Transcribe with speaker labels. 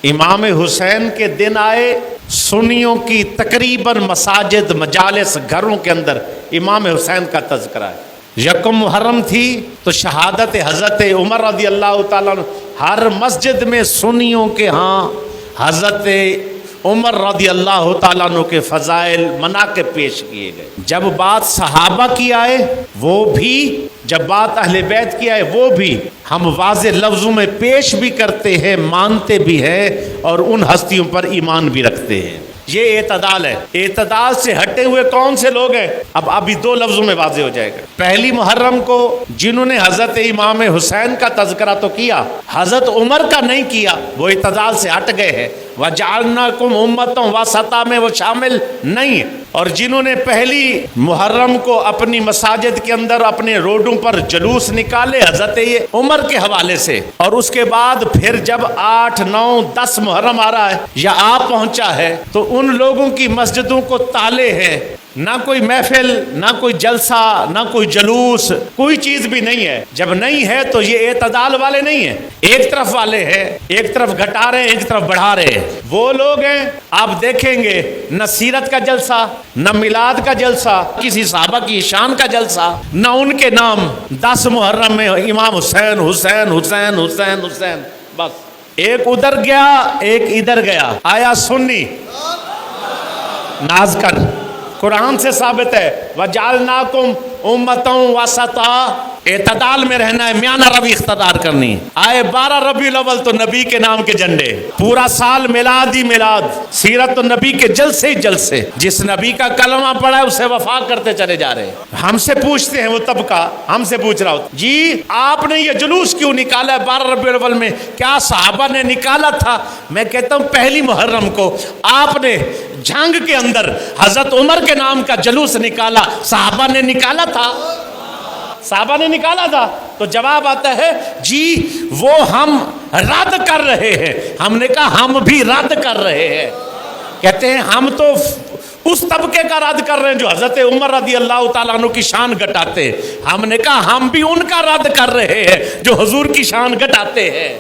Speaker 1: امام حسین کے دن آئے، سنیوں کی تقریباً مساجد مجالس گھروں کے اندر امام حسین کا تذکرہ ہے۔ یکم محرم تھی تو شہادت حضرت عمر رضی اللہ تعالیٰ عنہ، ہر مسجد میں سنیوں کے ہاں حضرت عمر رضی اللہ تعالیٰ عنہ کے فضائل مناقب پیش کیے گئے۔ جب بات صحابہ کی آئے وہ بھی، جب بات اہل بیت کی آئے وہ بھی ہم واضح لفظوں میں پیش بھی کرتے ہیں، مانتے بھی ہیں اور ان ہستیوں پر ایمان بھی رکھتے ہیں۔ یہ اعتدال ہے۔ اعتدال سے ہٹے ہوئے کون سے لوگ ہیں؟ ابھی دو لفظوں میں واضح ہو جائے گا۔ پہلی محرم کو جنہوں نے حضرت امام حسین کا تذکرہ تو کیا، حضرت عمر کا نہیں کیا، وہ اعتدال سے ہٹ گئے ہیں۔ وَجَعَلْنَاكُمْ أُمَّةً وَسَطًا میں وہ شامل نہیں ہے۔ اور جنہوں نے پہلی محرم کو اپنی مساجد کے اندر اپنے روڈوں پر جلوس نکالے حضرت عمر کے حوالے سے، اور اس کے بعد پھر جب 8، 9، 10 محرم آ رہا ہے یا آ پہنچا ہے تو ان لوگوں کی مسجدوں کو تالے ہیں، نہ کوئی محفل، نہ کوئی جلسہ، نہ کوئی جلوس، کوئی چیز بھی نہیں ہے۔ جب نہیں ہے تو یہ اعتدال والے نہیں ہیں، ایک طرف والے ہیں، ایک طرف گھٹا رہے ہیں، ایک طرف بڑھا رہے ہیں۔ وہ لوگ ہیں، آپ دیکھیں گے نہ سیرت کا جلسہ، نہ میلاد کا جلسہ، کسی صحابہ کی شان کا جلسہ، نہ ان کے نام 10 محرم میں امام حسین حسین حسین حسین حسین، بس ایک ادھر گیا ایک ادھر گیا۔ آیا سنی ناز کر، قرآن سے ثابت ہے وَجَعَلْنَاكُمْ أُمَّةً وَسَطًا، اعتدال میں رہنا ہے، میانہ روی اختیار کرنی ہے۔ آئے 12 ربیع الاول تو نبی کے نام کے جھنڈے، پورا سال میلاد ہی میلاد، سیرت نبی کے جلسے ہی جلسے، جس نبی کا کلمہ پڑھا ہے اسے وفا کرتے چلے جا رہے ہیں۔ ہم سے پوچھتے ہیں وہ طبقہ، ہم سے پوچھ رہا ہوتا جی آپ نے یہ جلوس کیوں نکالا ہے 12 ربیع الاول میں؟ کیا صحابہ نے نکالا تھا؟ میں کہتا ہوں پہلی محرم کو آپ نے جھنگ کے اندر حضرت عمر کے نام کا جلوس نکالا، صحابہ نے نکالا تھا؟ صحابہ نے نکالا تھا؟ تو جواب آتا ہے جی وہ ہم رد کر رہے ہیں۔ ہم نے کہا ہم بھی رد کر رہے ہیں۔ کہتے ہیں ہم تو اس طبقے کا رد کر رہے ہیں جو حضرت عمر رضی اللہ تعالیٰ عنہ کی شان گھٹاتے ہیں۔ ہم نے کہا ہم بھی ان کا رد کر رہے ہیں جو حضور کی شان گھٹاتے ہیں۔